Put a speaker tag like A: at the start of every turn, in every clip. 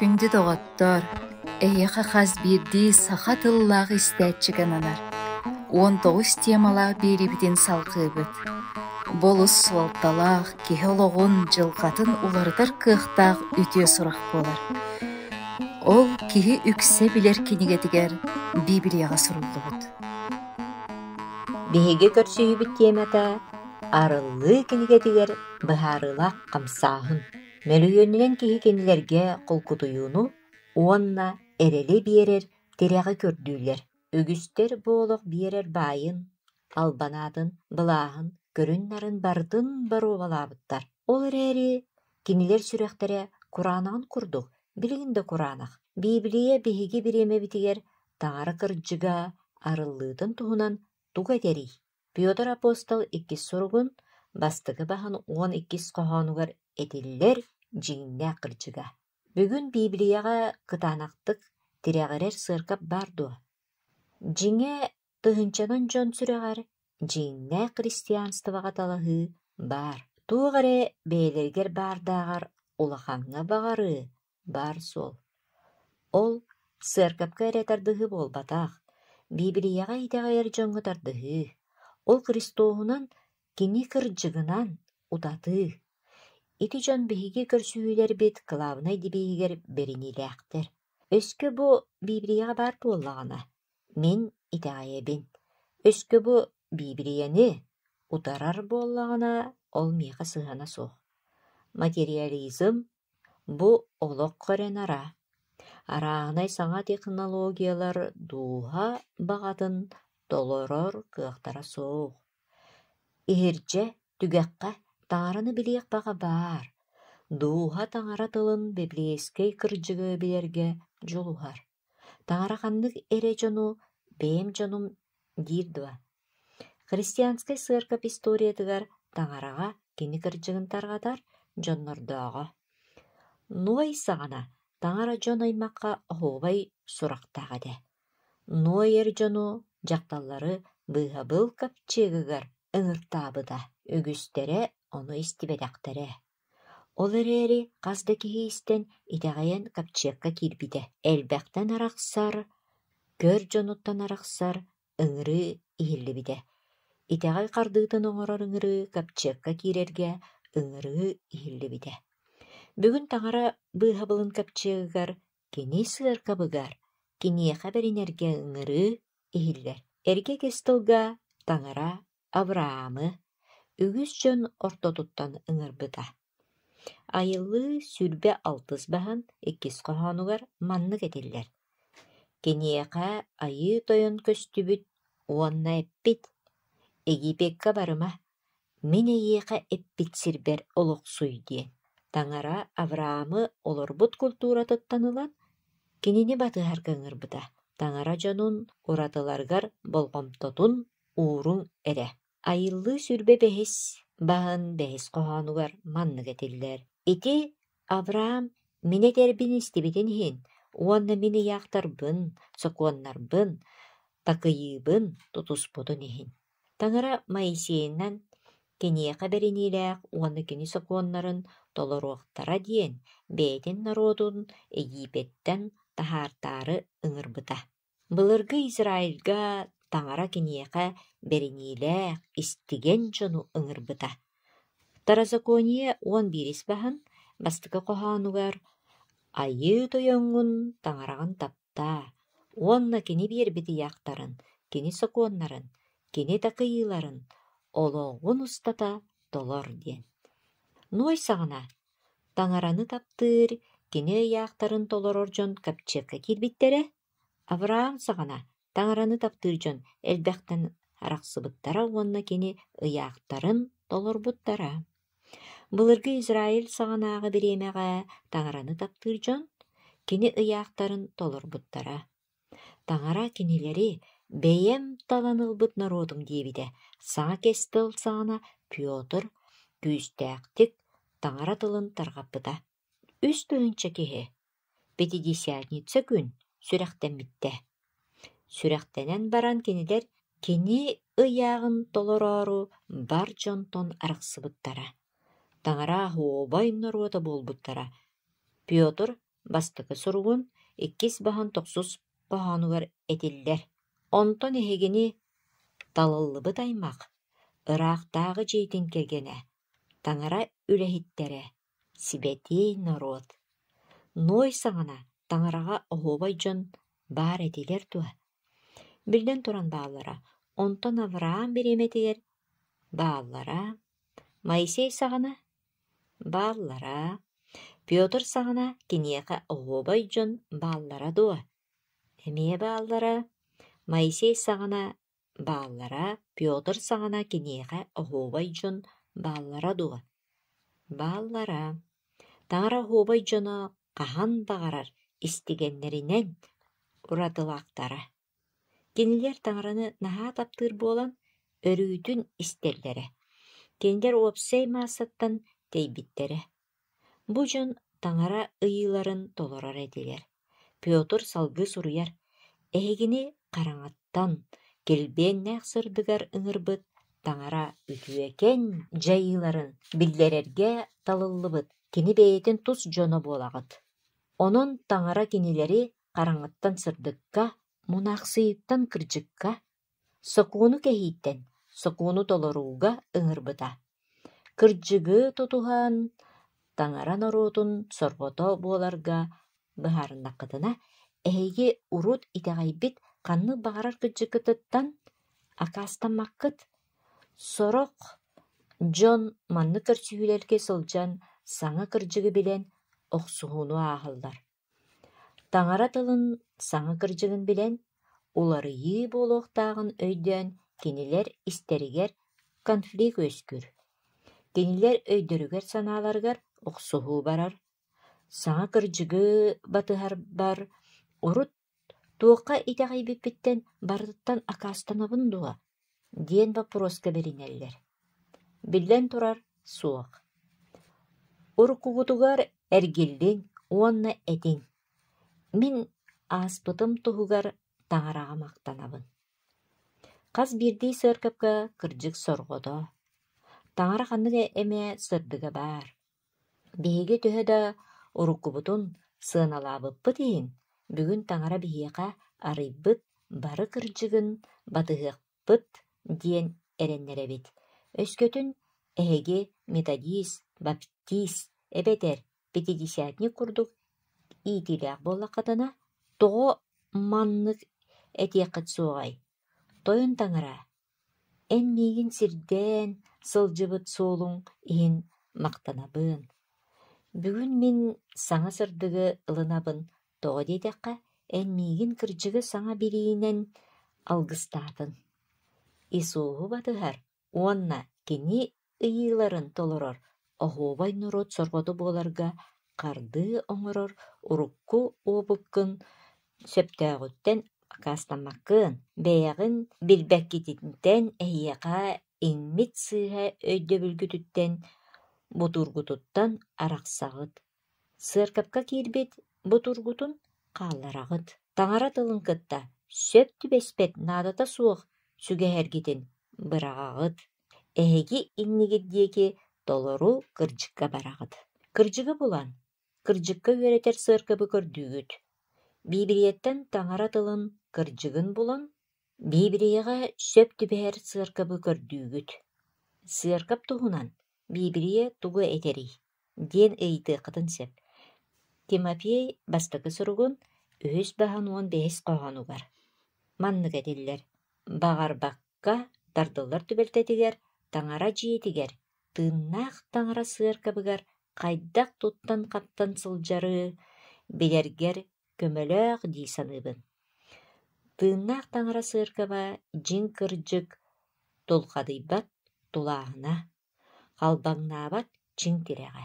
A: Күнді доғаттар, эйеха хазбирди саха тыллағы истәтчігананар. 19 темала берибитин салқыбыт. Болус суалталақ, кехологун жылқатын улардар кыхтақ үтө сұрақ болар. Ол кихи үксе билер кенегетігер Библияға сұрылдығыд.
B: Биһиги көрсүйбүт темата арыллыы кенегетигер быһаарылаах камсааһын. Мөлүйөннен киһи кенилерге кулкутуюуну уонна эрели биэрер тиряҕы көрдүүлэр. Үгүстер буолох биэрер баайын, албанаатын, былааһын, көрүн нарын бардын баруобалаабыттар. Ол эрээри кинилер сүрэхтере Кураанагын курдук, билигин да Кураанах. Библия биһиги биремебитигер таҥара кырдьыга арыллыытын туһунан туга терий. Пётр апостол 2 суругун бастыгы баһын 12 коһоонугар этиллер жиңнэ кырдьыга. Бүгүн Библияга кытаанактык тиряҕэрэр сыаркап бар дуо. Жиңэ тыһынчанан дьон сүрэҕэр жиңнэ христианствага талаһыы бар. Туоҕаре бэйэлэригэр баардаагар улахаҥҥа баҕары бар суол. Ол сыаркапка эрэ тардыһы буолбатаах. Библияга итэҕэйэр дьоҥҥо тардыһы. Ол Христоһунан кини кырдьыгынан утатыы. Ити дьон биһиги көрсүүлэр бит кылаабынай дибиигер беринилээхтэр. Өскө бу Библияга бар туоллаҕына. Мин итэҕэйэбин. Өскө бу Библияны утарар буоллаҕына ол миэхэ сыһана суох. Материализм бу олох көрөн ара. Арааһынай саҥа технологиялар дууһа баҕатын толорор кыахтара суох. Иһирдьэ түгэххэ таҥараны билиэх баҕа бар. Дууһа таҥара тылын библейскэй кырдьыгы билэргэ дьулуһар. Таҥара ханнык эрэ дьону бэйэм дьонум диир дуо. Христианскай сыаркап историятыгар таҥарага кини кырдьыгын тарҕатар дьоннордоҕо. Нуой саҕана таҥара дьон аймакка оһуобай сурахтаах этэ. Нуой эр дьону дьахталлары быыһабыл капчыагыгар ыҥыртаабыта. Үгүстере ону истибэтэхтэрэ. Ол эрээри хас да киһи истэн итэҕэйэн капчыакка киирбитэ. Элбэхтэн арахсар, көр дьонуттан арахсар ыҥырыы иһиллибитэ. Итэҕэй хардыытын оҥорор ыҥырыы капчыакка киирэргэ ыҥырыы иһиллибитэ. Бүгүн таҥара быыһабылын капчыагыгар кини сыаркабыгар киниэхэ бэринэргэ ыҥырыы иһиллэр. Эргэ кестылга таҥара Авраамы үгүс дьон ортотуттан ыҥырбыта. Айыллыы сүрбэ алтыс баһын 2 коһоонугар маннык этиллэр. Киниэхэ айыы тойон көстүбүт уонна эппит. Египетка барыма. Мин эйиэхэ эппит сирбэр олохсуй диэн. Таҥара Авраамы олорбут культура тыттанылан кинини батыһарга ыҥырбыта. Таҥара дьонун уратыларгар болгомтотун ууруҥ эрэ. Айыллыы сүрбэ бэһис баһын 5 коһоонугар маннык этиллэр. Ити Авраам мине тербин истибитин иһин, уонна мин ыйаахтарбын, сокуоннарбын, такыйыыбын тутуспутун иһин. Таҥара Моисейнан киниэхэ бэринилээх уонна кини сокуоннарын толоруохтара диэн бэйэтин народун Египеттен таһаартаары ыҥырбыта. Былыргы Израильга таҥара киниэхэ бэринилээх истиген дьону ыҥырбыта. Второзаконие 11 баһын бастыгы коһоонугар айыы тойоҥҥун таҥарагын тапта. Уонна кини биэрбит ыйаахтарын, кини сокуоннарын, кини такыйыыларын олоҕун устата толор диэн. Нуой саҕана таҥараны таптыыр кини ыйаахтарын толорор дьон капчыакка киирбиттерэ. Авраам саҕана таҥараны таптыыр дьон элбэхтэн арахсыбыттара уонна кини ыйаахтарын толорбуттара. Былыргы Израиль саҕанааҕы бириэмэҕэ таҥараны таптыыр дьон кини ыйаахтарын толорбуттара. Таҥара кинилэри бэйэм таланылбыт народум диэбитэ. Саҥа кестыл саҕана Пётр күүстээхтик таҥара тылын тарҕаппыта. Үс тыһынча киһи Пятидесятница күн сүрэхтэммиттэ. Сүрэхтэнэн баран кинилэр кини ыйааҕын толорору бар дьонтон арахсыбыттара. Таҥара хуобай норуота буолбуттара. Пётр Бастыкы суругун иккис бахан токсус кохонугар этиллер. Онтон эхегини талыллыбы таймак, ыраактагы жейтин кергене, таңара үлэхиттере, сибети народ. Ной саңана таңарага оһуобай дьон баар этилер туа. Билден туран бааллара, онтон Авраам биреметигер бааллара, Моисей сағана бааллара, Петр сағана киниэхэ оһуобай дьон бааллара дуа. Эмиэ бааллара, Моисей сағана бааллара, Петр сағана киниэхэ оһуобай дьон бааллара дуа. Бааллара, таңара оһуобай дьоно хаһан бағарар истигеннеринен уратылаактара. Кинилер таңараны наһаа таптыыр буолан өрүүтүн истеллере. Кинилер уопсей маасаттан тейбиттере. Бу дьон таңара ыйыларын толорар этилер. Петр салгы суруяр. Эхигини караҥаттан келбиэннээх сырдыгар ыҥырбыт таңара үтүөкен дьайыыларын биллерерге талыллыбыт. Кини бэйэтин тус дьоно буолагыт. Онон таңара кинилери караҥаттан сырдыкка, мунаахсыйыттан кырдьыкка, сокууну кэһииттэн, сокууну толоруuга ыҥырбыта. Кырдьыгы тутуһан таңара норуутун сорҕото буоларга быһаарыннаккытына эһиги урут итэҕэйбит ханны баҕарар кырдьыккытыттан акаастаммаккыт. Сорох дьон манны көрсүүлэргэ сылдьан саҥа кырдьыгы билэн охсуһууну ааһыллар. Таңара тылын саҥа кырдьыгын билэн уларыйыы буолуохтаагын өйдөөн кинилер истеригер конфликт өскүр. Кинилер өйдөрүгер санааларыгар охсуһуу барар. Саҥа кырдьыгы батыһар бар, урут туохха итэҕэйбиппиттэн барытыттан акаастанабын дуа диэн вопроска беринэллэр. Биллэн турар суох. Уруккугутугар эргиллиҥ уонна этиҥ. Мин ааспытым туһугар таңарага мактанабын. Хас биирдии сыаркапка кырдьык сорҕото. Таңара ханнык эмэ сырдыга баар. Биһиги төһө да уруккубутун сыаналаабыппыт иһин, бүгүн таңара биһиэхэ арыйбыт бары кырдьыгын батыһыахпыт диэн эрэннэрэбит. Өскөтүн эһиги методист, баптист, эбэтэр, пятидесятник курдук иитилээх буоллаххытына тоҕо маннык этиэххит суоҕай. Тойон таңара эн миигин сирдээн сылдьыбыт суолуҥ иһин мактанабыын. Бүгүн мин саҥа сырдыгы ылынабын тоҕо диэтэххэ эн миигин кырдьыгы саҥа бириинэн алгыстаатын. Исууһу батыһар уонна кини ыйыыларын толорор оһуобай нурут сорҕото буоларга хардыы оҥорор урукку уобуккун сөптөөҕүттэн акаастаммаккыын, бэйэҕин билбэккитинтэн эһиэхэ иҥмит сыыһа өйдөбүлгүтүттэн бутургутуттан арахсаҕыт. Сыаркапка киирбит бутургутун хааллараҕыт. Таңара тылын кытта сөп түбэспэт наадата суох сүгэһэргитин быраҕаҕыт. Эһиги иннигит диэки толору кырдьыкка бараҕыт. Кырдьыгы булан, кырдьыкка үөрэтэр сыаркабы көрдүүгүт. Биибириэттэн таңара тылын кырдьыгын булан, биибириэҕэ сөп түбэһэр сыаркабы көрдүүгүт. Сыаркап туһунан биибирие тугу этери диэн ыйытыаххытын сөп. Тимофей бастакы суругун үһүс баһан уон бэһис коҕонугар. Маннык этиллэр баҕарбакка тардыллар түбэлтэтигэр таңара дьиэтигэр тыыннаах таңара сыаркабыгар хайдах туттан каптан сылдьары билэргэр көмөлөөх дии саныыбын. Тыыннаах таңара сыаркаба дьиҥ кырдьык тулхадыйбат тулааһына, халбаҥнаабат чиҥ тирэҕэ.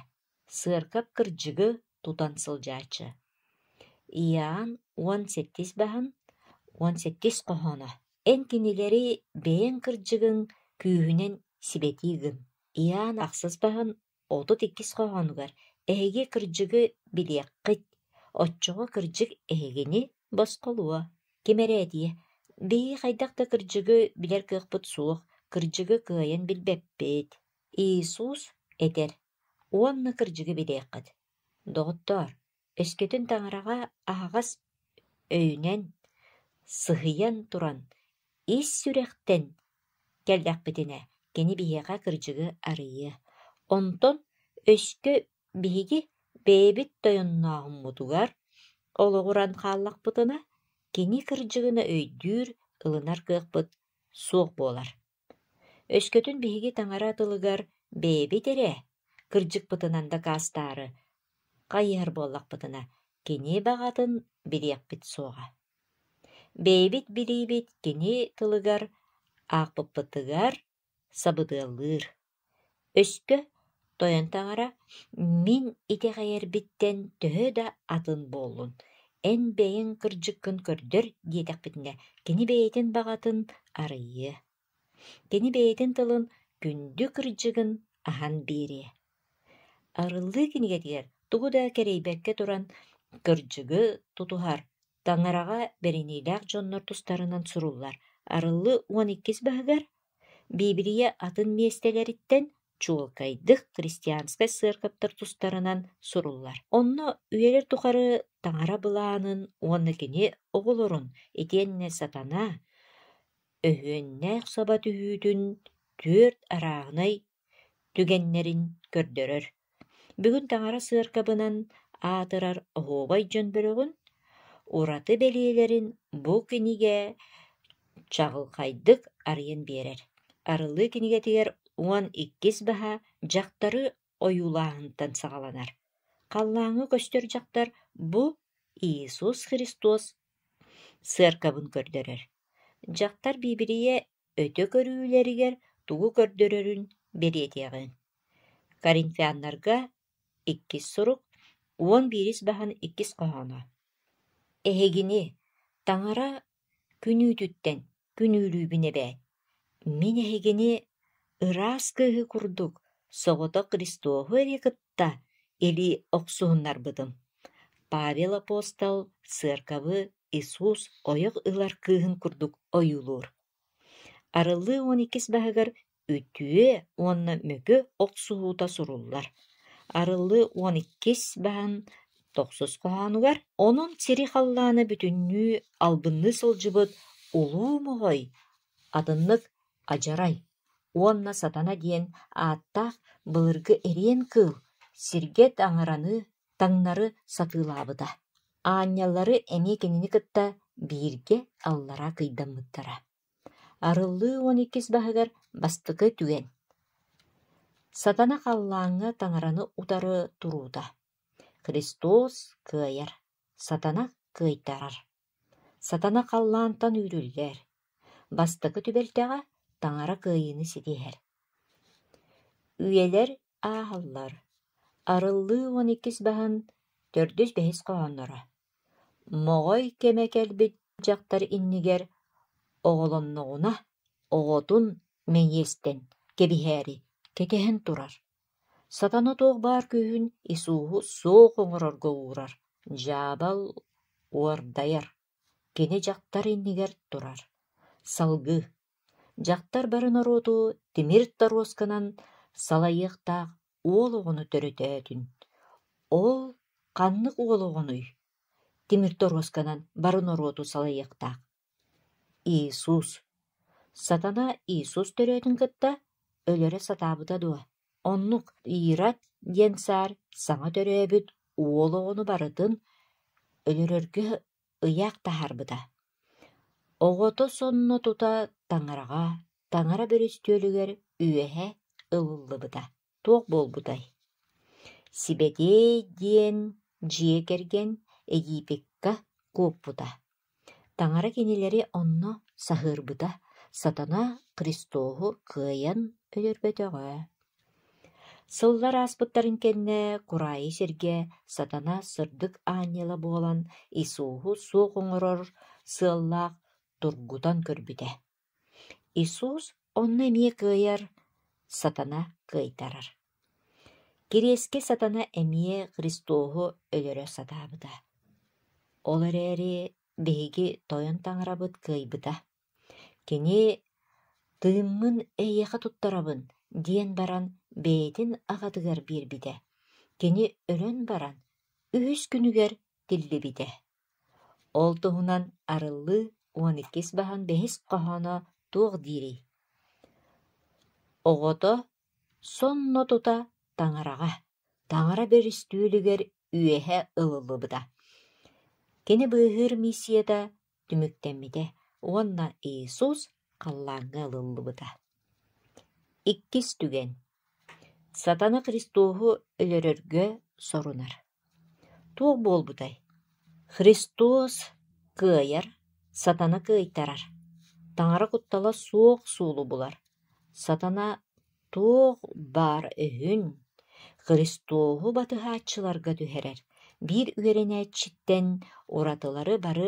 B: Сыаркап кырдьыгы тутан сылдьаачы. Иаан 18 баһан 18 коһоно. Эн кинилери бэйэн кырдьыгын күүһүнэн сибетиигин. Иаан ахсыс баһан 32 коһонугар эһиги кырдьыгы билиэххит, оччоҕо кырдьык эһигини босхолуо. Кимэрээдии, бии хайдахта кырдьыгы билэр кыахпыт суох, кырдьыгы кыайан билбэппит. Иисус этер, уонна кырдьыгы билиэххит. Доҕоттор, өскөтүн таҥараҕа аһаҕас өйүнэн, сыһыйан туран, ис сүрэхтэн кэллэхпитинэ кини биһиэхэ кырдьыгы арыйы. Онтон өскө биһиги бэйэбит тойонноохуммутугар олоҕуран хааллахпытына кини кырдьыгына өйдүүр ылынар кыахпыт суох буолар. Өскөтүн биһиги таҥара атылыгар бэйэбит эрэ кырдьыкпытынан да каастаары хайыһар буоллахпытына кини баҕатын бириэхпит суоҕа. Бэйэбит билиибит кини тылыгар аахпыппытыгар сабыдыаллыыр. Өскө тойон таҥара мин итэҕэйэрбиттэн төһө да атын буоллун, эн бэйэҥ кырдьыккын көрдөр диэтэхпитинэ кини бэйэтин баҕатын арыйы. Кини бэйэтин тылын күндү кырдьыгын аһан биэриэ. Арыллыы кинигэтигэр тугу да кэрэйбэккэ туран кырдьыгы тутуһар, таҥараҕа бэриниилээх дьоннор тустарынан суруллар. Арыллыы 12 быһыгар Библия атын миэстэлэриттэн чуолкайдык христианскай сыаркаптар тустарынан суруллар. Онно үөлэр тухары таҥара былаанын уонна кини оҕолорун итиэннэ сатана өһүөннээх саба түһүүтүн 4 арааҕынай түгэннэрин көрдөрөр. Бүгүн таҥара сыаркабынан аатырар оһуобай дьон бөлөгүн ураты бэлиэлэрин бу кинигэ чаҕылхайдык арыйан биэрэр. Арылыы кинигэтигэр 12 баһа дьахтары ойуулааһынтан саҕаланар. Халлааҥҥы көстөр дьахтар бу Иисус Христос сыаркабын көрдөрөр. Дьахтар Библия өтө көрүүлэригэр тугу көрдөрөрүн бериэтиэҕин. Коринфианнарга 2 сурук 11 баһан 2 коһоно. Эһигини таҥара күнүүтүттэн күнүүлүүбүнэ бэät. Мин эһигини ыраас кыыһы курдук соҕото Христооху эрикытта или охсуһуннарбытым. Павел апостол сыаркабы Иисус ойох ылар кыыһын курдук ойуулуур. Арыллыы 12 баһыгар үтүө уонна мөкө охсуһуута суруллар. Арыллыы 12 баһан 9 коһоонугар онун сири халлааны бүтүннүү албынны сылдьыбыт улуу моҕой атыннык Ажарай уонна сатана диэн ааттаах былыргы эриэн кыыл сиргэ таҥнары сатыылаабыта. Аанньаллары эмиэ кинини кытта бииргэ аллара кыйдаммыттара. Арыллыы 12 баһыгар бастыкы түгэн. Сатана халлааҥҥа таҥараны утары туруута. Христос кыайар, сатана кыайтарар. Сатана халлаантан үүрүллэр. Бастыкы түбэлтэҕэ таҥара кыайыыны ситиэһэр. Үөлэр ааһаллар. Арыллыы 12 баһан 4-5 коһонноро. Моҕой кэмэ кэлбит дьахтар иннигэр оҕолонноҕуна оҕотун мэйиэстэн кэбиһээри кэтэһэн турар. Сатана туох баар күүһүн Исууһу суох оҥорорго уурар. Дьаабал уордайар. Кини дьахтар иннигэр турар. Салгы. Дьахтар барын орооту тимир таруосканан салайыахтаах уол оҕону төрөтөөтүн. Ол ханнык уол оҕонуй. Тимир таруосканан барын орооту салайыахтаах. Иисус. Сатана Иисус төрөтүн кытта өлөрө сатаабыта дуо. Оннук Ират диэн саар саҥа төрөөбүт уол оҕону барытын өлөрөргө ыйаах таһаарбыта. Оҕото сонно тута таҥараҕа, таҥара бөрүстүөлүгэр үөһэ ылыллыбыта. Туох буолбутай. Сибетей диэн дьиэ керген Египекка куоппута. Таҥара кинилэри онно саһыырбыта. Сатана Христооху кыайан өлөрбөтөҕө. Сыллар ааспыттарын кэннэ кураайы сиргэ сатана сырдык аанньыла буолан Исууһу суох оҥорор сыаллаах тургутан көрбүтэ. Исус онно эмиэ кыайар, сатана кыайтарар. Кириэске сатана эмиэ Христооху өлөрө сатаабыта. Ол эрээри биһиги тойон таҥарабыт кыайбыта. Кини тыыммын эйэхэ туттарабын диэн баран бэйэтин аҕатыгар биэрбитэ. Кини өлөн баран үһүс күнүгэр тиллибите. Ол туһунан арыллыы 12 баһан бэһис коһоно туох диири. Оҕото сонно тута таҥараҕа, таҥара бэристүүлүгэр үөһэ ылылыбыта. Кини быыһыыр миссията түмүктэммите, уонна Иисус халлааҥҥа ылыллыбыта. Иккис түген. Сатана Христууху өлөрөргө сорунар. Туох буолбутай. Христос кыайар, сатана кыайтарар. Таҥара куттала суох суулу булар. Сатана туох бар өһүн Христууху батыһааччыларга түһэрэр. Бир үөрэнээччиттэн уратылары бары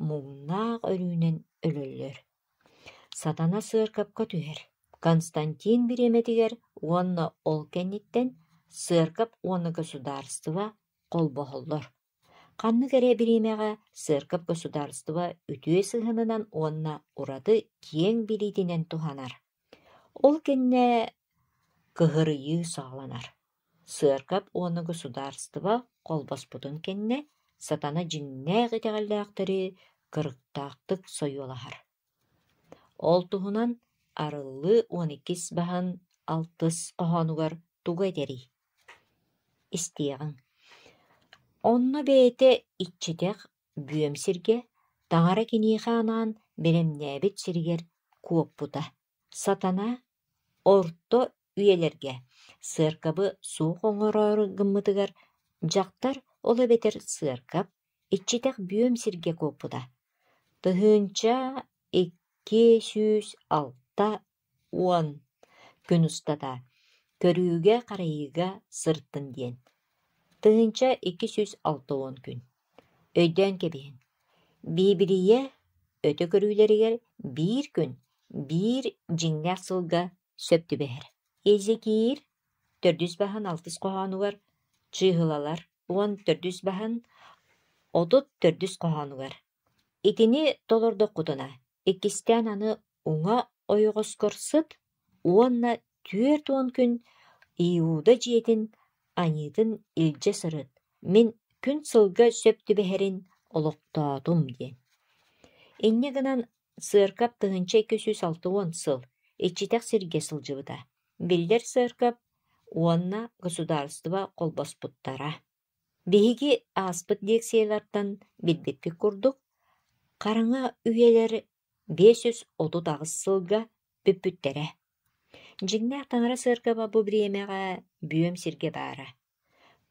B: муҥнаах өрүүнэн өлөллөр. Сатана сыаркапка түһэр. Константин биреметигер уонна ол кэнниттэн сыаркап уонна государство колбоһоллор. Ханны кэрэ биремеға сыаркап государство үтүө сыһынынан уонна ураты киэҥ билиитинэн туханар. Ол кэннэ кыһырыйыы саҕаланар. Сыаркап уонна государство колбоспутун кэннэ сатана дьиҥнээх итэҕэллээхтери кырыктаахтык сойуолаһар. Ол туһунан арыллыы 12 баһан 6 коһонугар туга этери. Истиэҕиҥ. Онно бэйэтэ иччитэх бүөм сиргэ таҥара киниэхэ анаан белемнээбит сиригэр куоппута. Сатана орто үйэлэргэ сыаркабы суох оҥороору гыммытыгар дьахтар ол эбэтэр сыаркап иччитэх бүөм сиргэ куоппута. Тыһыынча 206 күн устата көрүүгэ харайыыга сырттын диэн. Тыһынча 206 күн. Өйдөөн кэбиһин. Биибирийэ өтө көрүүлэригэр 1 күн 1 дьиҥнээх сылга сөптүбэһэр. Эзекиир 4 баһан 6 коһоонугар чыыһылалар, уон 4 баһан 34 коһоонугар. Итини толордоккутуна, иккистээн аны уҥа ойоҕоскор сыт, уонна 4 күн Иуда дьиэтин аньыытын илдьэ сырыт. Мин күн сылга сөптүбэһэрин олохтоотум диэн. Инньэ гынан сыаркап тыһынча 206 сыл, иччитэх сиргэ сылдьыбыта. Биллэр сыаркап уонна государство колбоспуттара. Биһиги ааспыт диэксиэлэртэн билбиппик курдук, хараҥа үйэлэр 530 сылга бүппүттэрэ. Дьиҥнээх таҥара сыаркаба бу бириэмэҕэ бүөм сиргэ баара.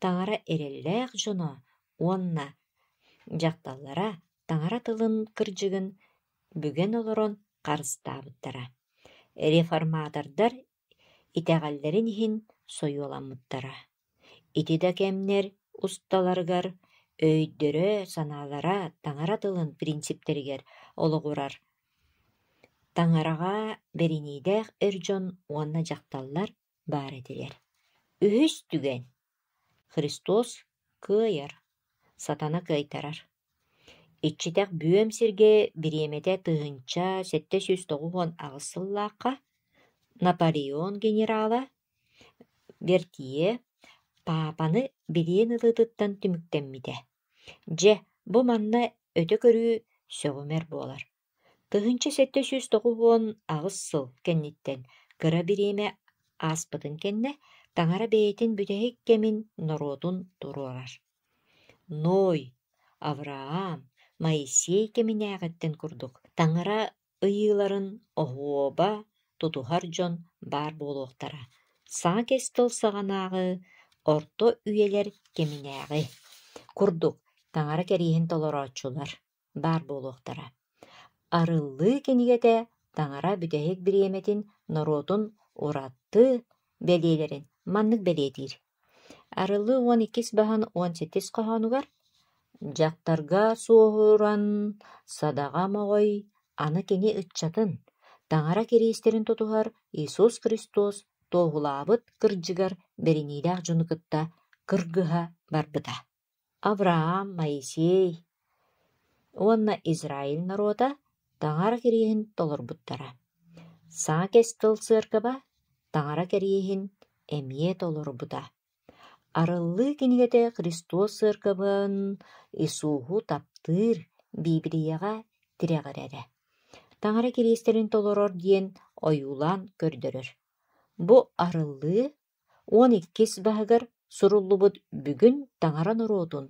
B: Таҥара эрэллээх дьоно уонна дьахталлара таҥара тылын кырдьыгын бүгэн олорон харыстаабыттара. Реформатордар итэҕэллэрин иһин сойуоламмыттара. Ити да кэмнэр усталаргар өйдөрө санаалара таҥара тылын принциптеригэр олоҕурар. Таҥараҕа бериниидээх өр дьон уонна дьахталлар баар этилэр. Үһүс түгэн. Христос кыайар, сатана кыайтарар. Иччитэх бүөм сиргэ бириэмэтэ тыһынча 709 сыллаахха Наполеон генерала Бертье паапаны билиэн ылыытыттан түмүктэммитэ. Дьэ, бу манна өтө көрүү сөҕүмэр буолар. Тыһынча 709 сыл кэнниттэн кыра бириэмэ ааспытын кэннэ таҥара бэйэтин бүтэһик кэмин норуотун туруорар. Ной, Авраам, Моисей кэминээҕэттэн курдук. Таҥара ыйыыларын оһуоба тутуһар дьон баар буолуохтара. Саҥа кэстыл саҕанааҕы орто үйэлэр кэминээҕи курдук таҥара кэрииһин толорооччулар баар буолуохтара. Арыллыы кинигэтэ таҥара бүтэһик бириэмэтин норуотун уратты бэлиэлэрин маннык бэлиэтиир. Арыллыы 12 баһан 18 коһоонугар дьахтарга суоһуран садаҕа моҕой аны кини ыччатын таҥара кириистерин тутуһар Иисус Христос тоохулаабыт кырдьыгар бериниилээх дьонукытта кыргыһа барбыта. Авраам, Моисей уонна Израиль народа таҥара кирииһин толорбуттара. Саҥа кэстыл сыаркаба таҥара кирииһин эмиэ толорбута. Арыллыы кинигете Христос сыркабын Исууху таптыыр Библияға тирәгәрәре. Таңара кириестерин толорор диен ойулан көрдөрөр. Бу арыллыы 12 баһыгар суруллубут бүгүн таңара нороотун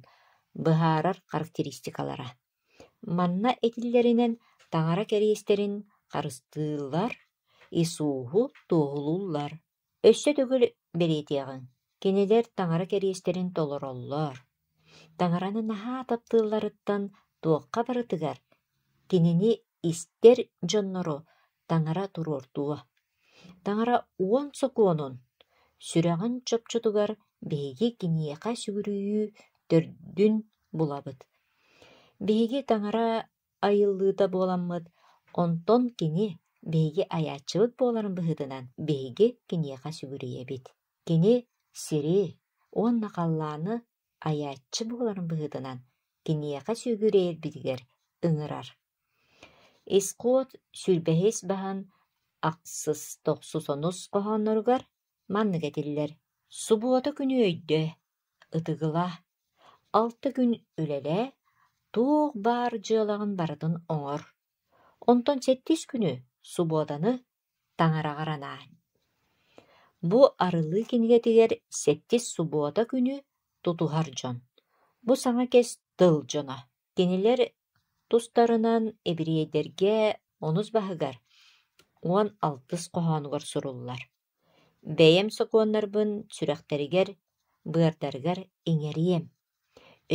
B: быһаарар характеристикалара. Манна этиллеринен таңара кириестерин харыстыыллар, Исууху туохулуллар. Өссө төгүл беретиягын. Кенелер таңара кириестерин толороллор. Таңараны наһаа таптыылларыттан туокка барытыгар. Кинини истер дьонноро таңара туруортуа. Таңара 10 сокуонун сүрәгін чопчутугар беги киниэха сүгүрүйүү төрдүн булабыт. Беги таңара айыллыыта боламмыт, онтон кини беги аячыбыт боларын быһытынан беги киниэха сүгүрүйэбит. Кини сири онна қаллааны аячы боларын быһытынан киниэха сүгүрүйэрбитигер ыҥырар. Искоот сүрбэһис баһан ақсыс тохсусонус коһонноругар манныгетиллер. Субуота күнү өйдө, ытыгыла. 6 күн үлеле, туох баар дьыалагын барытын оҥор. Онтон 7 күнү субуотаны таңараҕаранаа. Бу арылыы кинигетигер 7 субуота күнү тутуһар дьон. Бу саҥа кес тыл дьоно. Кинилер тустарынан эбириэдерге 10 баһыгар 16 коһоонугар суруллар. Бэйэм сокуоннарбын сүрэхтэригэр, быардарыгар иҥэриэм,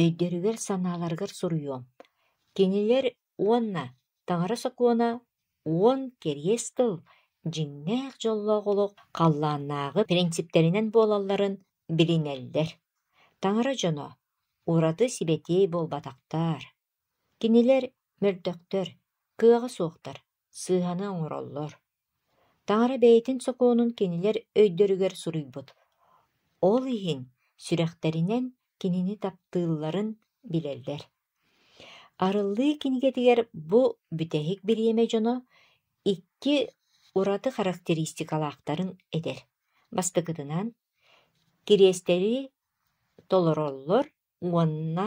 B: өйдөрүгэр санааларыгар суруйуом. Кинилер уонна таңара сокуона 10 кериэс тыл дьиҥнээх дьоллооҕолох халлааннааҕы принциптеринен буолалларын билинэллэр. Таңара дьоно ураты сибэтиэй буолбатахтаар. Кинилер мөрдөктөр, кыаҕа суохтар, сыыһаны оҥороллор. Таңара бэйэтин сокуонун кинилер өйдөрүгэр суруйбут. Ол иһин сүрэхтэринен кинини таптыылларын билэллэр. Арыллыы кинигетигер бу бүтэһик бириэмэ дьоно 2 ураты характеристикалаахтарын эдер. Бастыкытынан кириэстери толороллор уонна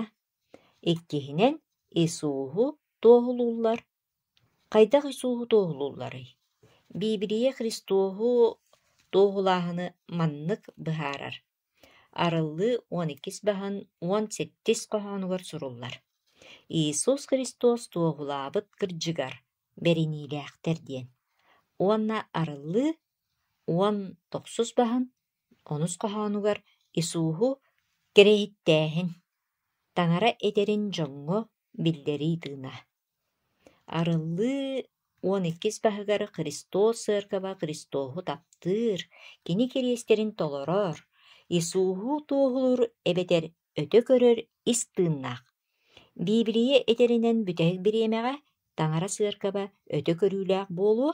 B: иккиһинен Исууху туохулууллар. Хайдах Исууху туохулууллары. Библия Христуоху туохулааһыны маннык быһаарар. Арыллыы 12 баһан 17 коһоонугар суруллар. Иисус Христос туохулаабыт кырдьыгар бериниилээхтэр диэн. Уонна арыллыы 19 баһан 10 коһоонугар Исууху керэһиттээһин. Таңара этерин дьоҥҥо биллэрии тыына. Арыллыы 12 баһыгар Христос сыаркаба Христоху таптыыр, кини кириэстерин толорор, Исууху туохулур эбетер өтө көрөр ис тыыннаах. Библия этеринен бүтэһик бириэмэҕэ таңара сыаркаба өтө көрүүлээх буолуо.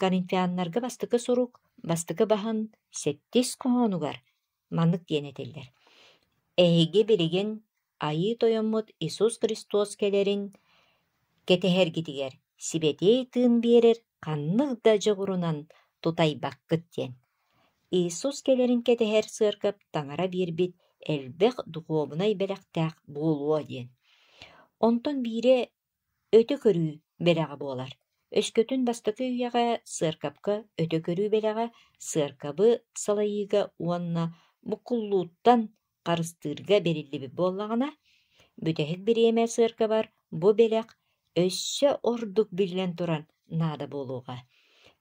B: Коринфианнарга бастыкы сурук, бастыкы баһан 7 коһоонугар маннык диэнетиллер. Эһиги билигин айыы тойоммут Исус Христос келерин кетэһэргитигер сибэтиэй тыын биэрэр каннык да дьоҕурунан тутайбаккыт диэн. Иисус келерин кетэһэр сыаркап таңара биэрбит элбэх духуобунай бэлэхтээх буолуо диэн. Онтон биире өтө көрүү бэлэҕэ буолар. Өскөтүн бастакы үйэҕэ сыаркапка өтө көрүү бэлэҕэ сыаркабы салайыыга уонна буккуллууттан карыстыырга бериллиби буоллаҕына бүтэһик бириэмэ сыаркабар бу бэлэх өссө ордук билэн туран наада буолууга.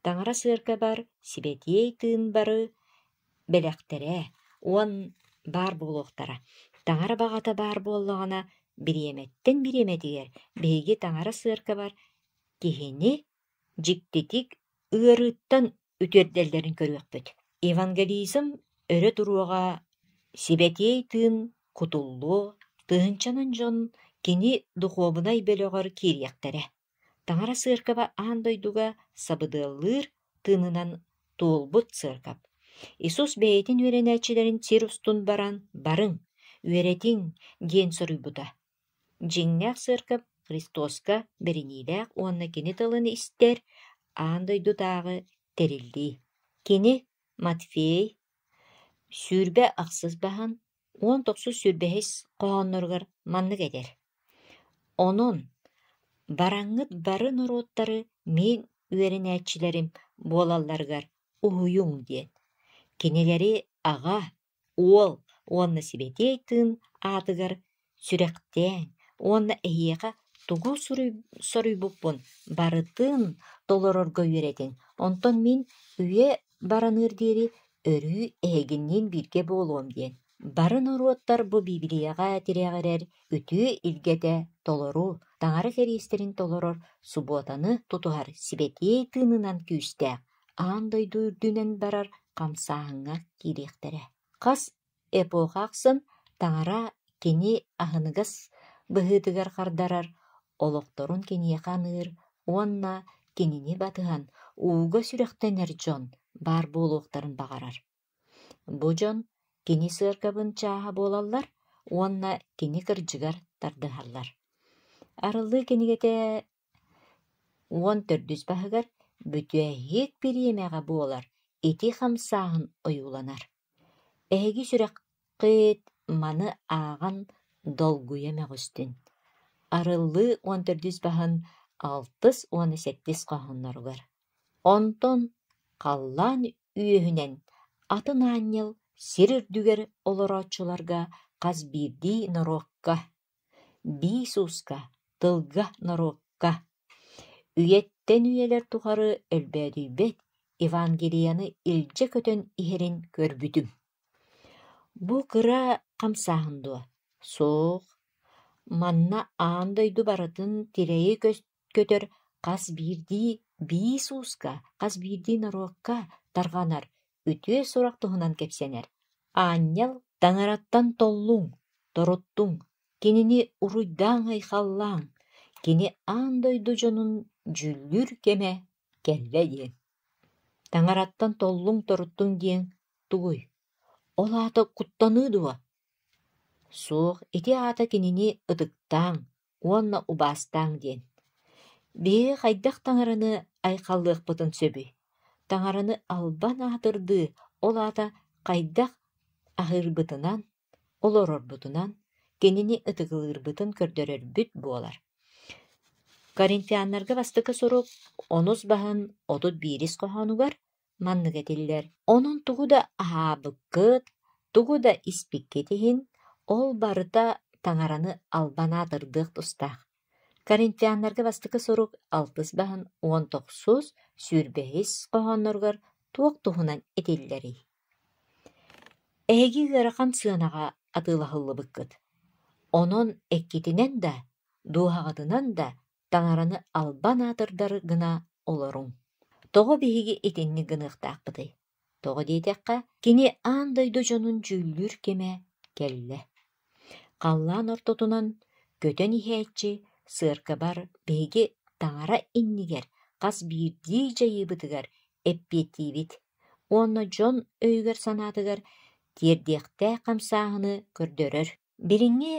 B: Таңара сыаркабар сибэтиэй тыын бары бэлэхтерэ уон баар буолуохтара. Таңара баҕата баар буоллаҕына бириэмэттен бириэмэтигер биһиги таңара сыаркабар киһини дьиктитик ыарыыттан үтүөрдэллэрин көрүөхпүт. Евангелизм өрө туруоҕа сибэтиэй тыын кутуллуу тыынчанан дьон кини духуобунай бөлөҕөр киириэхтэрэ. Таңара сыаркаба аан дойдуга сабыдыаллыыр тыынынан туулбут сыаркап. Исус бэйэтин үөрэнээчилэрин сир устун баран барың, үөретиң диэн соруйбута. Дьиҥнээх сыаркап Христоска бериниилээх уонна кини тылын истер аан дойдутааҕы териллии. Кини Матфей Sürbe ақсыз баһан, 19 сүрбеһис коһонноргар маннык этер. Онон бараңҥыт бары норуоттары миин үөрэнээччилэрим буолалларыгар уһуйуҥ диэн. Кинилэри аҕа, уол уонна сибэтиэй тыын аатыгар сүрэхтээҥ, уонна эһиэхэ тугу соруйбуппун барытыын толорорго үөретиҥ. Онтон мин үө бараныыр диэри өрүү эһэгинниин бииргэ буолуом диэн. Бары норуоттар бу Библияга тирээҕэрэр үтүө илгэтэ толору, таҥары кэриэстерин толорор субуотаны тутуһар сибэтиэй тыынынан күүстээх, аан дойду үрдүнэн барар хамсааһыҥҥа киириэхтэрэ. Хас эпохаахсын таҥара кини аһыныгас быһыытыгар хардарар, олохторун киниэхэ аныыр, уонна кинини батыһан ууга сүрэхтэнэр дьон баар буолуохтарын баҕарар. Бу дьон кини сыаркабын чааһа буолаллар, уонна кини кырдьыгар тардыһаллар. Арыллыы кинигэтэ уон төрдүс баһыгар бүтүэһиик бириэмээҕэ буолар, ити хамсааһын ойууланар. Эһиги сүрэххыт маны ааҕан долгуйа мэҕүстүн. Арыллыы уон төрдүс баһын 6-8 коһонноругар. Онтон халлаан үөһүнэн атын аанньыл сир үрдүгэр олорооччуларга хас биирдии норуокка, бии сууска, тылга норуокка, үйэттэн үөлэр тухары өлбөөдүйбэт Евангелияны илдьэ көтөн иһэрин көрбүтүм. Бу кыра хамсааһын дуо. Суох, манна аан дойду барытын тирэйи көтөр хас биирдии бии сууска, хас биирдии норуокка тарҕанар, үтүө сурах туһунан кэпсэнэр. Аанньал таҥараттан толлуҥ, торуттуҥ, кинини уруйдааҥ айхаллааҥ, кини аан дойду дьонун дьүллүр кэмэ кэллэ диэн. Таҥараттан толлуҥ, торуттуҥ диэн тугуй. Ол аата куттаныы дуо. Суох, ити аата кинини ытыктааҥ, уонна убаастааҥ диэн. Бии хайдах таҥараны айхаллыахпытын сөбү. Таҥараны албан аатырдыы, ол аата хайдах аһыырбытынан, олорорбутунан, кинини ытыгылыырбытын көрдөрөрбүт буолар. Коринфианнарга бастыка сурук 10 баһын 31 коһонугар маннык этиллэр. Онон тугу да аһаабыккыт, тугу да испикки тиһин, ол барыта таҥараны албан аатырдыах тустаах. Коринфианнарга бастыка сурук 6 баһын 19 сүрбэһис коһонноргар туох туһунан этиллэри. Эһиги ыарахан сыанаҕа атыылаһыллыбыккыт. Онон эккитинэн да, дууһаҕатынан да таҥараны албан аатырдары гына олоруҥ. Тоҕо биһиги итинник гыныахтаахпытый. Тоҕо диэтэххэ, кини аан дойду дьонун дьүллүр кэмэ кэллэ. Халлаан ортотунан көтөн иһээччи сыаркабар биһиги таҥара иннигэр хас биирдии дьайыыбытыгар эппиэттиибит, уонна дьон өйүгэр санаатыгар тиэрдиэхтээ хамсааһыны көрдөрөр. Бириҥҥи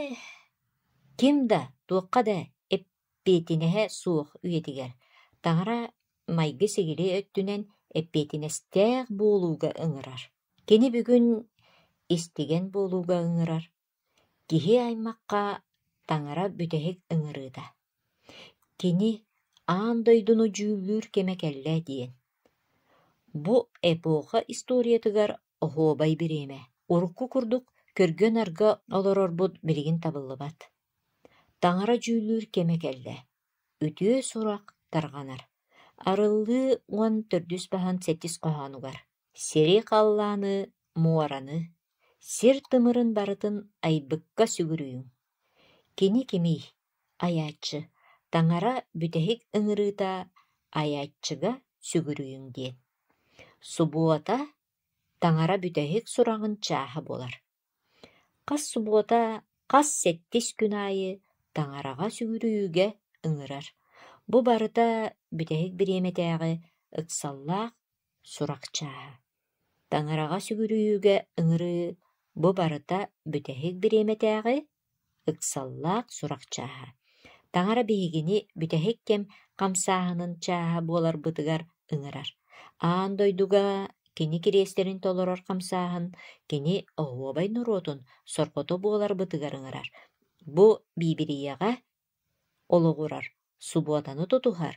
B: ким да туохха да эппиэтинэһэ суох үетигэр, таҥара майгы сигили өттүнэн эппиэтинэстээх буолууга ыҥырар. Кини бүгүн истиген буолууга ыҥырар. Киһи аймакка таҥара бүтэһик ыҥырыыта. Кини аан дойдуну дьүүлүүр кэмэ кэллэ диэн. Бу эпоха историятыгар оһуобай бириэмэ. Урукку курдук көргөн арга олорорбут билигин табыллыбат. Таҥара дьүүлүүр кэмэ кэллэ. Үтүө сурах тарҕанар. Арыллыы уон төрдүс баһан 8 коһонугар. Сири халлааны муораны, сир тымырын барытын айбыкка сүгүрүүң. Кини кимий, аяаччы, таҥара бүтэһик ыҥырыыта аяаччыга сүгүрүүң диэн. Субуота таҥара бүтэһик сураҕын чааһа буолар. Хас субуота хас 7 күн аайы таҥараҕа сүгүрүүгэ ыҥырар. Бу барыта бүтэһик бириэмэтээҕи ыксаллаах сурах чааһа. Таҥараҕа сүгүрүүгэ ыҥырыы бу барыта бүтэһик бириэмэтээҕи ыксаллаах сурах чааһа. Таҥара биһигини бүтэһик кэм хамсааһынын чааһа буоларбытыгар ыҥырар. Аан дойдуга кини кириестерин толорор камсааһын, кини оһуобай нуруотун соргото буолар бытыгарыҥарар. Бу биибирийэҕэ олоҕурар, субуотаны тутуһар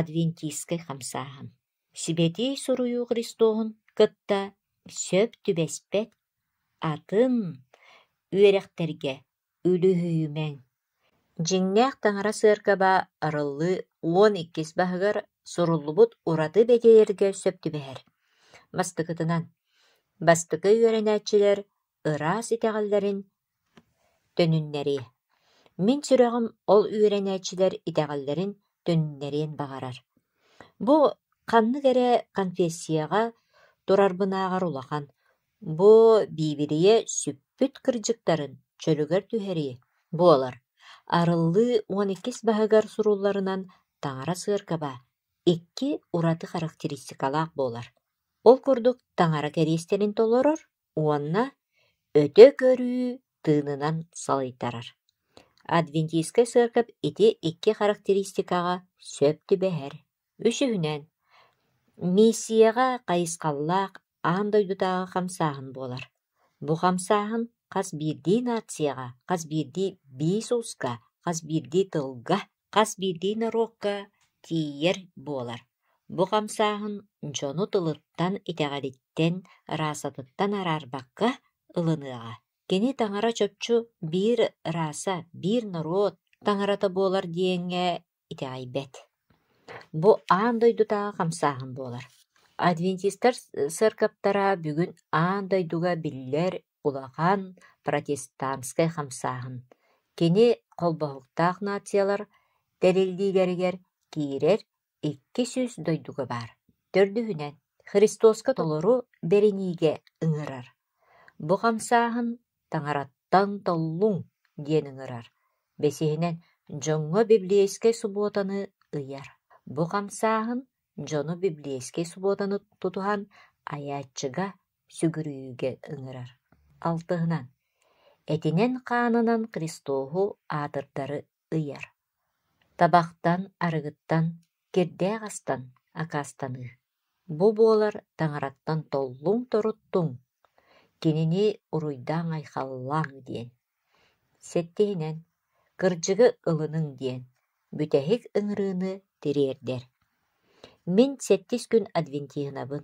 B: адвентисткай хамсааһын. Сибетий суруйуу Христоһун кытта сөп түбэспэт атын үөрэхтерге үлүһүүмэҥ. Дьиҥнээх таҥара сыаркаба арыллыы 12 баһыгар суруллубут ураты бэдиэргэ сөп түбэһэр. Бастыкытынан бастыкы үөрэнээччилэр ыраас итэҕэллэрин төнүннэри. Мин сүрэҕим ол үөрэнээччилэр итэҕэллэрин төнүннэриэн баҕарар. Бу ханнык эрэ конфессияға турарбынааҕар улахан. Бу биибирийэ сүппүт кырдьыктарын чөлүгөр түһэрии. Буолар арыллыы 12 баһыгар сурулларынан таҥара сыаркаба 2 ураты характеристикалаах буолар. Ол курдук таҥара кэриэстерин толорор, уонна өтө көрүү тыынынан салыйтарар. Адвентисткай сыаркап ити 2 характеристикаға сөп түбэһэр. Үчүһүнэн миссияға кайыскаллаах аан дойдутааҕы хамсааһын буолар. Бу хамсааһын хас биирдии нацияға, хас биирдии биис улска, хас биирдии тылга, хас биирдии народка тиийэр буолар. Бу хамсааһын дьону тылыттан итэҕэлиттэн, раасатыттан араарбакка ылыныаҕа. Кини таҥара чопчу биир рааса, биир народ таҥарата буолар диэҥҥэ итэҕэйбэт. Бу аан дойдутааҕы хамсааһын буолар. Адвентисттар сыаркаптара бүгүн аан дойдуга биллэр улахан протестантскай хамсааһын. Кини холбоһуктаах нациялар тэрилдиилэригэр киирэр 200 дойдуга баар. Төрдүһүнэн Христоска толору бериниигэ ыҥырар. Бу хамсааһын таҥараттан толлуҥ диэн ыҥырар. Бесиһинэн дьоҥҥо библейскай субуотаны ыйар. Бу хамсааһын дьону библейскай субуотаны тутуһан аяаччыга сүгүрүүгэ ыҥырар. Алтыһынан этинэн хаанынан Христоһу аатырдары ыйар. Табахтан, арыгыттан, кирдээх астан, акастаны. Бу буолар таҥараттан толлуҥ торуттуҥ, кинини уруйдаан айхаллааҥ диэн. Сэттиһинэн кырдьыгы ылыныҥ диэн, бүтэһик ыҥырыыны тириэрдэр. Мин 7 күн адвентиһынабын.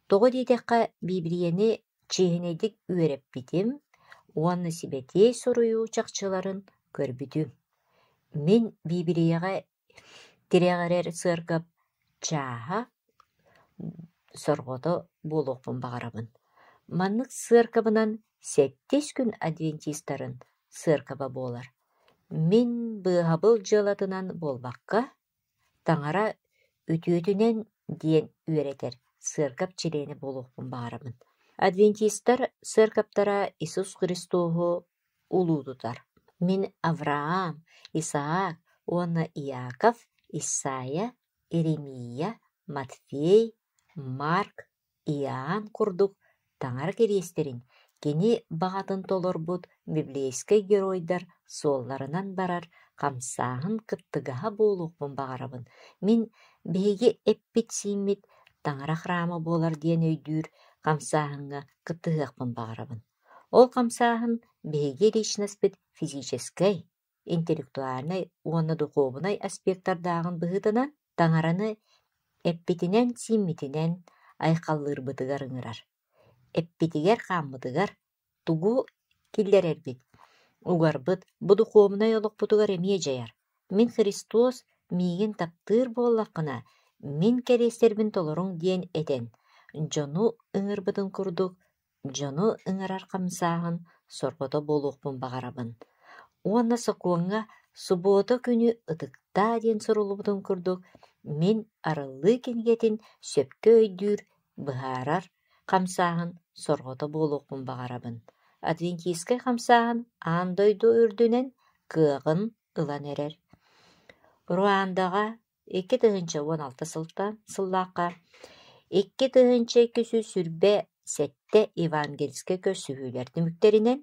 B: Тоҕо диэтэххэ биибириэни чииһинэйдик үөрэппитим, уонна сибэтей суруйуу чахчыларын көрбүтүм. Мин биибириэҕэ тирэҕэрэр сыаркап чааһа сорҕото буолуохпун баҕарабын. Маннык сыаркабынан 7 күн адвентистарын сыаркаба буолар. Мин быаһабыл дьыалатынан буолбакка таҥара үтүөтүнэн диэн үөрэтэр сыаркап чилээни буолуохпун баҕарабын. Адвентисттар сыаркаптара Исус Христоһу улуутутар. Мин Авраам, Исаак, уонна Иаков, Исайя, Иеремия, Матфей, Марк, Иоанн курдук таҥара кириэстерин кини баҕатын толорбут библейскай геройдар суолларынан барар хамсааһын кыттыгаһа буолуохпун баҕарабын. Мин биһиги эппит сииммит таҥара храама буолар диэн өйдүүр хамсааһынга кыттыһыахпын баҕарабын. Ол хамсааһын биһиги личностьбит физической, интеллектуальной, уонна духовнай аспекттардаагын быһытынан таҥараны эппитинэн сииммитинэн айхаллыырбытыгар ыҥырар. Эппитигэр хааммытыгар тугу киллэрэрбит, угарбыт, бу духовнай олохпутугар эмиэ дьайар. Мин Христос миигин таптыыр буоллаххына, мин кэриэстербин толоруҥ диэн этэн, дьону ыҥырбытын курдук, дьону ыҥырар хамсааһын соргото буолуохпун баҕарабын. Уонна сокуоҥҥа субуото күнү ытыктаа диэн сурулубутун курдук, мин арыллыы кинигетин сөпкө өйдүүр быһаарар хамсааһын соргото буолуохпун баҕарабын. Адвентисткай хамсааһын аан дойду үрдүнэн кыаҕын ылан эрэр. Руандаҕа 2-16 сыллаахха 2-2 сүрбэ сэтте евангельскэ көссүһүүлэр түмүктеринэн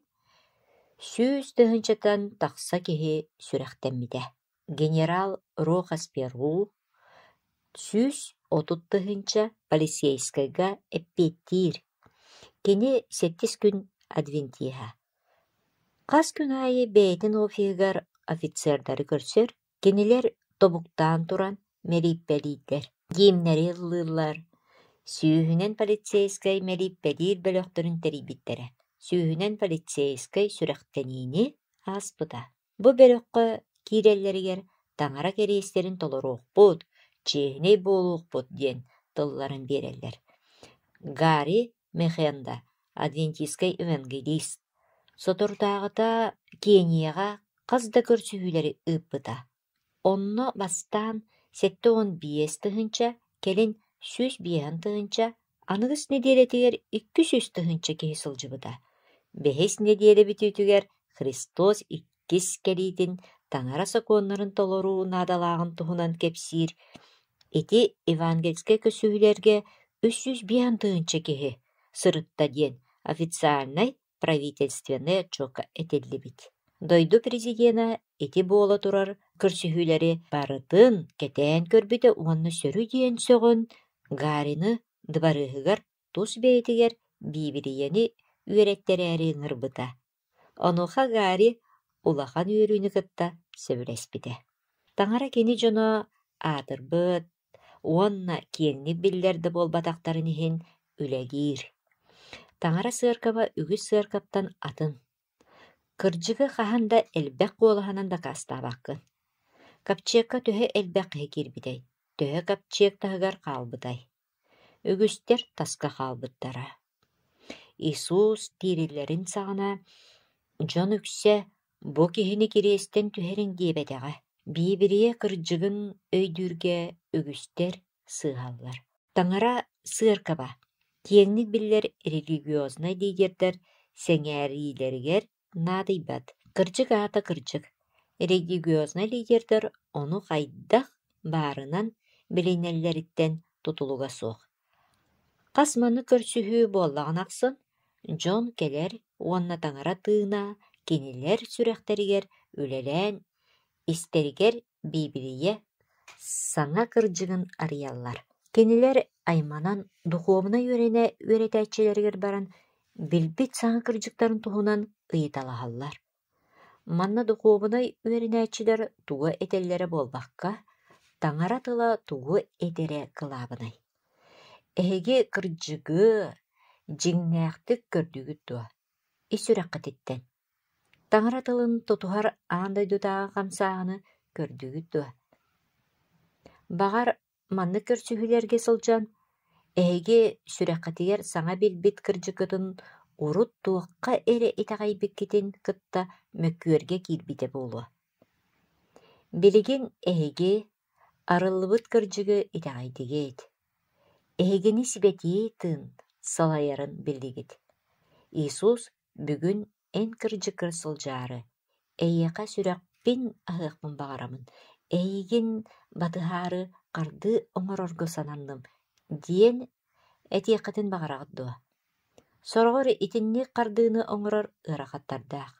B: 100 тахса киһи сүрэхтэммитэ. Генерал Рохас Перу 100 отуттыһынча полицейскайга эппеттиир. Кини 8 күн адвентиха. Қас күн айы бэйтин офигар офицердары көрсөр, кинилер тобуктаан туран мериппелиидлер. Гимнери ыллыыллар. Сүүһүнэн полицейскай мериппелиир бөлөхтөрүн терибиттере. Сүүһүнэн полицейскай сүрэхтэниини ааспыта. Бу бөлөхкө кииреллеригер таҥара кериестерин толоруохпут, чиэһинэй буолуохпут диэн тылларын биэрэллер. Гари Мехенда, адвентистскай евангелист. Сотордаагыта киэниэҕэ хас да көрсүһүүлэри ыыппыта. Онно бастаан 7-10 тыһынча, келин 100 тыһынча, аныгыс недиэлэтигэр 200 тыһынча киһи сылдьыбыта. Бэһис недиэлэ бүтүүтүгэр Христос иккис кэлиитин таҥара сокуоннарын толоруу наадалаагын туһунан кэпсиир. Ити евангельскай көсүһүлэргэ 301 тыһынча киһи сырытта диэн официальнай правительственный отчетка этиллибит. Дойду президиена ити буола турар көрсүһүүлэри барытын кэтээн көрбүтэ уонна сөрү диэн сөҕөн Гарины дыбарыһыгар тус бэйэтигэр биибириэни үөрэттерээри ыҥырбыта. Онуха Гари улахан үөрүүнү кытта сөбүлэспитэ. Таҥара кини дьоно аатырбыт, уонна киэҥник биллэрдэ буолбатахтарын иһин үлэгиир. Таҥара сыаркаба үгүс сыаркаптан атын. Кырдьыгы хаһан да элбэх куолаһанан да каастаабаккын. Капчиэкка төһө элбэх киирбитэй, төһө капчиэк таһыгар хаалбытай. Үгүстэр таска хаалбыттара. Иисус тиириллэрин саҕана дьон үксэ бу киһини кириэстэн түһэриҥ диэбэтэҕэ. Биибирие кырдьыгын өйдүүргэ үгүстэр сыыһаллар. Таҥара сыаркаба киэҥник биллэр религиозный лидердер сэҥээриилэригэр наадыйбат. Кырдьык аата кырдьык. Религиозный лидердер ону хайдах баарынан билинэллэриттэн тутулуга суох. Хас маны көрсүһүү буоллаҕын ахсын, дьон келер уонна таҥара тыына кинилэр сүрэхтэригэр үлэлээн истэригэр биибирийэ саҥа кырдьыгын арыйаллар. Кинилэр айманан духовнай үөрэне үөрэтэйчилэригэр баран билбит саҥа кырдьыктарын туһунан ыйыталаһаллар. Манна духовнай үөрэнээчилэр тугу этэллэрэ буолбахка, таҥара тыла тугу этерэ кылаабынай. Эһиги кырдьыгы дьиҥнээхтик көрдүгүт дуо, ис үрэххэтиттэн. Таҥара тылын тутуһар аандайдутааҕы хамсааҕыны көрдүгүт дуо. Баҕар манны көрсүһүлэргэ сылдьан, эһиги сүрэххэтигэр саҥа билбит кырдьыкытын урут туохха эре итэҕэйбиккитин кытта мөккүөргэ киирбитэ буолуо. Билигин эһиги арыллыбыт кырдьыгы итэҕэйдигит. Эһигини сибэтии тыын салайарын билигит. Иисус бүгүн эн кырдьыкыр сылдьаары, эйиэхэ сүрэхпин аһыахпын баҕарамын, эйигин батыһаары харды оҥорорго сананным диэн этиэххэтин баҕараҕыт дуо. Сороҕор итинник хардыыны оҥорор ыарахаттардаах.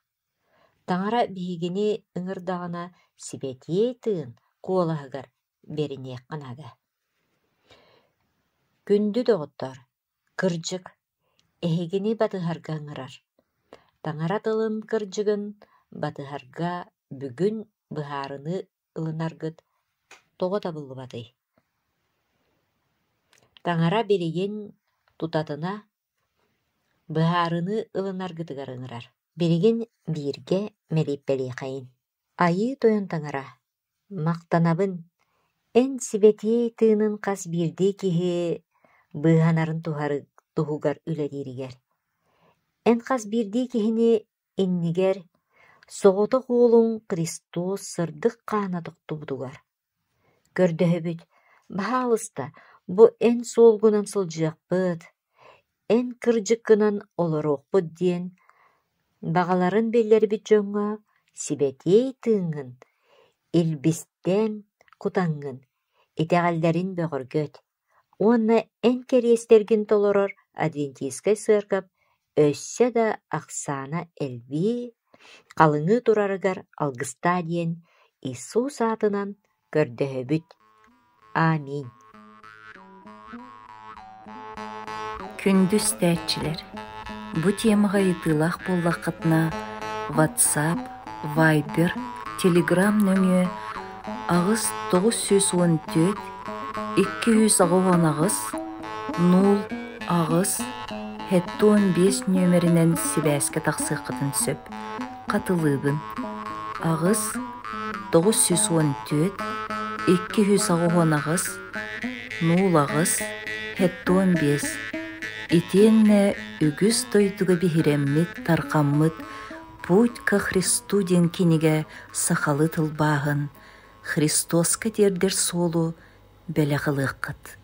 B: Таҥара биһигини ыҥырдаҕына сибэтии тыын куолаһыгар бериниэх ханага. Күндү доҕоттор, кырдьык эһигини батыһарга ыҥырар. Таҥара тылын кырдьыгын батыһарга бүгүн быһаарыны ылынаргыт тоҕо табыллыбатый. Таҥара билигин тутатына быһаарыны ылынаргытыгар ыҥырар. Билигин бииргэ мэлииппэлиэхэйин. Айыы тойон таҥара, мактанабын, эн сибэтии тыынын хас биирдии киһи быыһанарын туһугар үлэлииригэр. Эн хас биирдии киһини иннигэр соҕото куулуҥ Христос сырдык хаана тухтубутугар. Көрдөһөбүт, баһаалыста, бу эн суолгунан сылдьыахпыт, эн кырдьыккынан олоруохпут диэн бағаларын беллэрбит дьоҥҥо сибэтии тыыҥҥын, илбистэн кутаҥҥын, итэҕэллэрин бөҕөргөт. Уонна эн кэриэстэргин толорор адвентистскай сыаркап өссө да ахсаана элбии халыҥыы турарыгар алгыстаа диэн Иисус аатынан көрдөһөбүт. Аминь.
A: Күндүс тәтчилер. Бу темага итылах боллақытына WhatsApp, Viber, Telegram нөмі ағыз 914 210 ағыз 0 ағыз 715 нөмірінен сибәске тақсықытын сөп. Қатылыбын. Ағыз 914 210 ағыз 0 ағыз 715. Итенне үгіз тойдуға бихиреммит, тарқаммыт, путь ка Христу ден кенеге сақалы тылбағын, Христос кәтердер солу бәліғылық қыт.